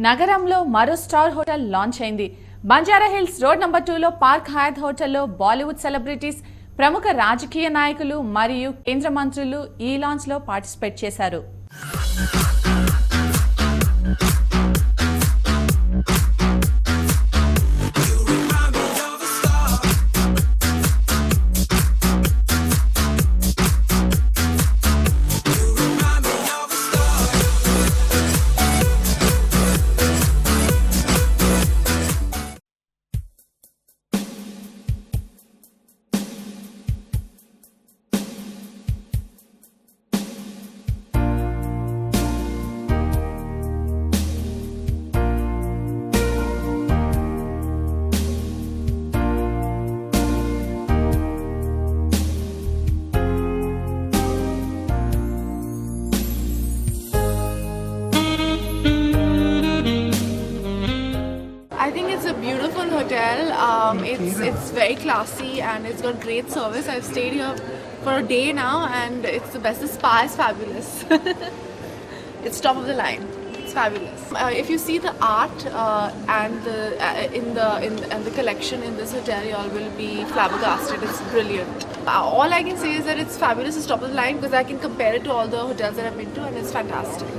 నగరంలో మరో star hotel launch అయింది. బంజారా హిల్స్ రోడ్ నంబర్ 2లో పార్క్ హయాత్ హోటల్లో బాలీవుడ్ సెలబ్రిటీస్, ప్రముఖ రాజకీయ నాయకులు మరియు కేంద్ర మంత్రులు ఈ లాంచ్ లో పార్టిసిపేట్ చేశారు. I think it's a beautiful hotel. It's very classy and it's got great service. I've stayed here for a day now and it's the best. The spa is fabulous. It's top of the line. It's fabulous. If you see the art and the collection in this hotel, you all will be flabbergasted. It's brilliant. All I can say is that it's fabulous. It's top of the line because I can compare it to all the hotels that I've been to and it's fantastic.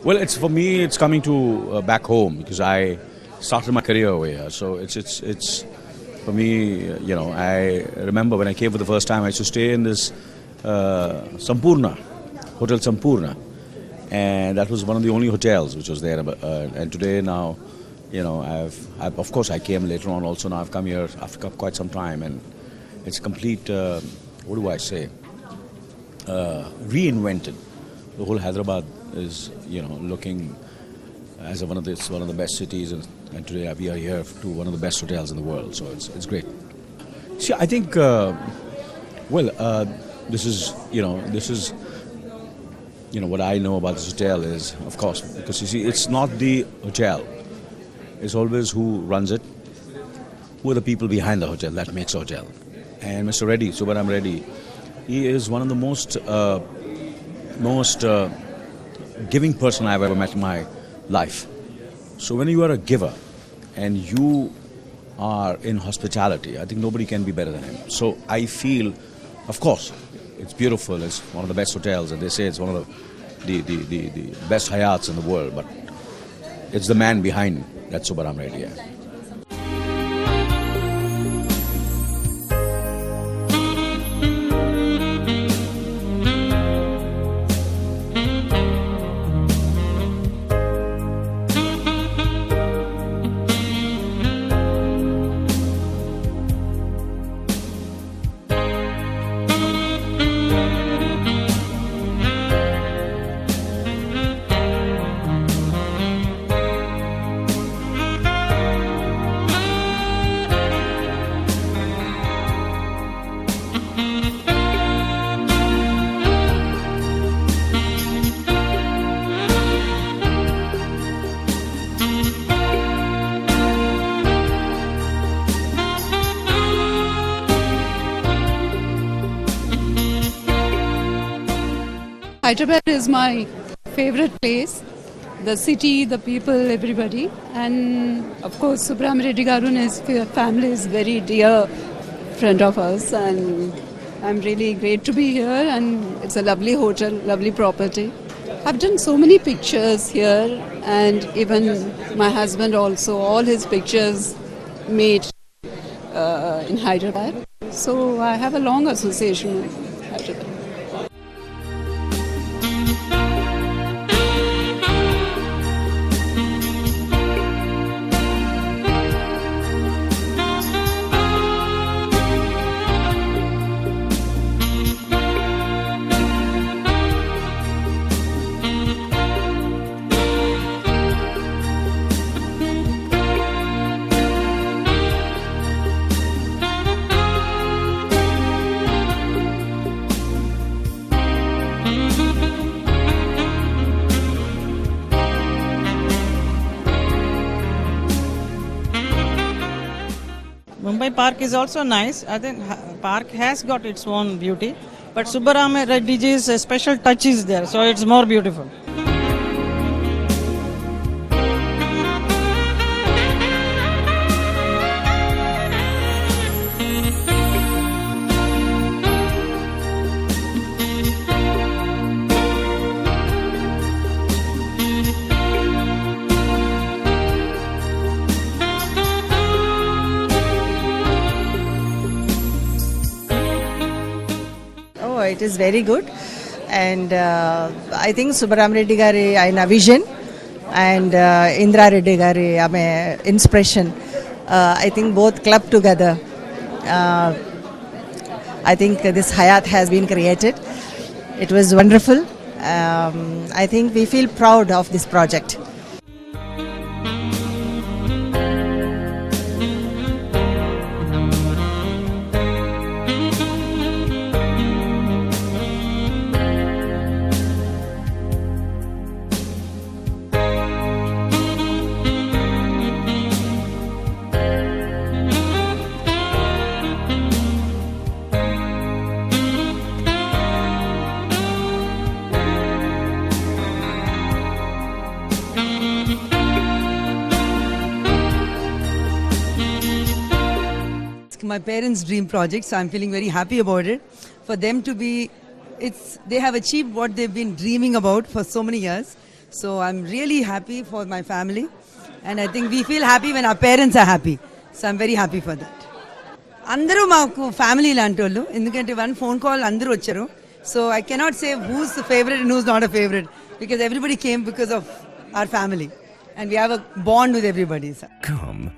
Well, it's for me. It's coming to back home because I started my career over here. So it's for me. You know, I remember when I came for the first time. I used to stay in this Sampurna Hotel Sampurna, and that was one of the only hotels which was there. And today now, you know, I've of course I came later on also. Now I've come here after quite some time, and it's complete. What do I say? Reinvented. The whole Hyderabad is, you know, looking as one of the best cities, and today we are here to one of the best hotels in the world. So it's great. See, I think this is what I know about this hotel is, of course, because you see, it's not the hotel. It's always who runs it, who are the people behind the hotel that makes the hotel. And Mr. Reddy, Subramanian Reddy, he is one of the most giving person I've ever met in my life. So when you are a giver and you are in hospitality, I think nobody can be better than him. So I feel, of course, it's beautiful. It's one of the best hotels, and they say it's one of the best Hayats in the world. But it's the man behind that Subramanian Reddy. Yeah. Hyderabad is my favorite place. The city, the people, everybody. And of course, Subramanian Reddy Garu and his family is very dear friend of us. And I'm really great to be here. And it's a lovely hotel, lovely property. I've done so many pictures here. And even my husband also, all his pictures made in Hyderabad. So I have a long association with Hyderabad. Mumbai Park is also nice. I think park has got its own beauty, but Subbarama Reddy ji's special touch is there, so it's more beautiful. Oh, it is very good, and I think Subbaram Reddy gari ayana vision and Indra Reddy gari ame inspiration. I think both club together. I think this Hayat has been created. It was wonderful. I think we feel proud of this project. My parents' dream project, so I'm feeling very happy about it. For them to be, they have achieved what they've been dreaming about for so many years. So I'm really happy for my family, and I think we feel happy when our parents are happy. So I'm very happy for that. Andaru maaku family lantollu, endukante one phone call andaru vacharu. So I cannot say who's the favorite and who's not a favorite, because everybody came because of our family, and we have a bond with everybody. So. Come,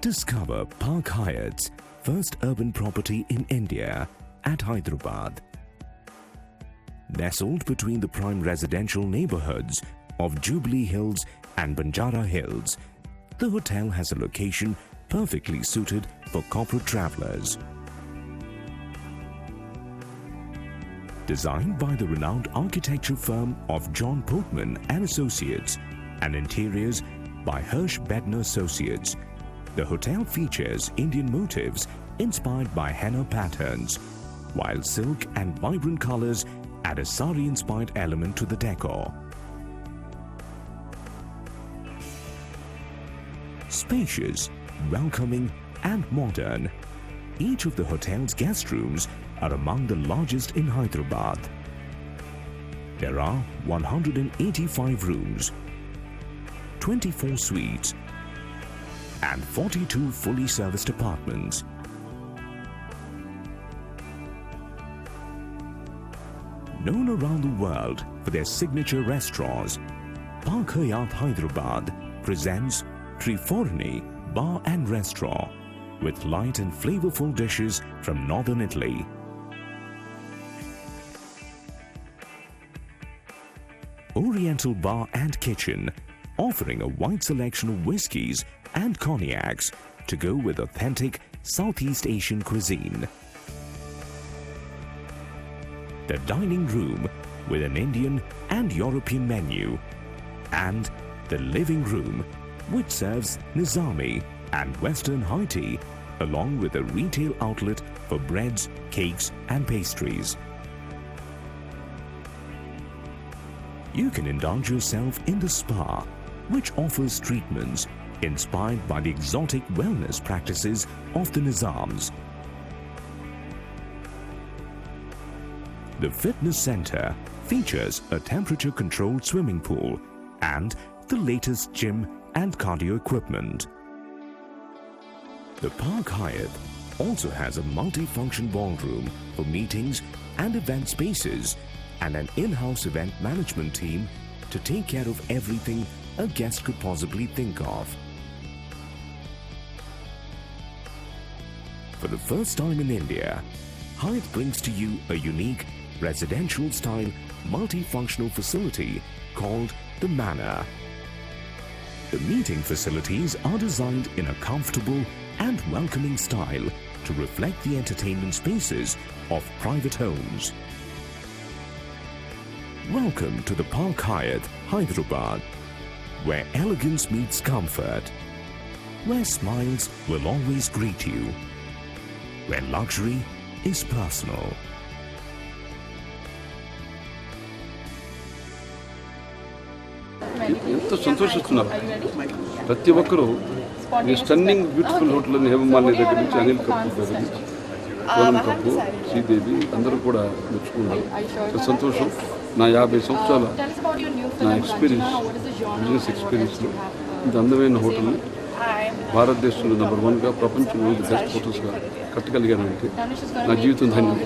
discover Park Hyatt's first urban property in India at Hyderabad. Nestled between the prime residential neighborhoods of Jubilee Hills and Banjara Hills, the hotel has a location perfectly suited for corporate travelers. Designed by the renowned architecture firm of John Portman and Associates and interiors by Hirsch Bedner Associates, the hotel features Indian motifs inspired by henna patterns, while silk and vibrant colors add a sari-inspired element to the decor. Spacious, welcoming and modern, each of the hotel's guest rooms are among the largest in Hyderabad. There are 185 rooms, 24 suites, and 42 fully serviced apartments. Known around the world for their signature restaurants, Park Hyatt Hyderabad presents Triforni Bar and Restaurant with light and flavorful dishes from northern Italy. Oriental Bar and Kitchen, offering a wide selection of whiskies and cognacs to go with authentic Southeast Asian cuisine. The dining room with an Indian and European menu, and the living room which serves Nizami and Western high tea, along with a retail outlet for breads, cakes and pastries. You can indulge yourself in the spa, which offers treatments inspired by the exotic wellness practices of the Nizams. The fitness center features a temperature-controlled swimming pool and the latest gym and cardio equipment. The Park Hyatt also has a multi-function ballroom for meetings and event spaces and an in-house event management team to take care of everything a guest could possibly think of. For the first time in India, Hyatt brings to you a unique residential-style multifunctional facility called the Manor. The meeting facilities are designed in a comfortable and welcoming style to reflect the entertainment spaces of private homes. Welcome to the Park Hyatt, Hyderabad, where elegance meets comfort, where smiles will always greet you, where luxury is personal. ఎంతో సంతోషిస్తున్నారు ప్రతి ఒక్కరూ ఈ stunning beautiful hotel అని హేమమాలిని దగ్గర నుంచి అనిల్ కపూర్ దగ్గర నుంచి పూనం కపూర్ శ్రీదేవి అందరూ కూడా మెచ్చుకున్నారు. సంతోషం. నా 50 సంవత్సరాల నా ఎక్స్పీరియన్స్ బిజినెస్ ఎక్స్పీరియన్స్లో ఇంత అందమైన హోటల్ని భారతదేశంలో నెంబర్ 1గా ప్రపంచంలో బెస్ట్ హోటల్స్గా కట్టగలిగానంటే నా జీవితం ధన్యం.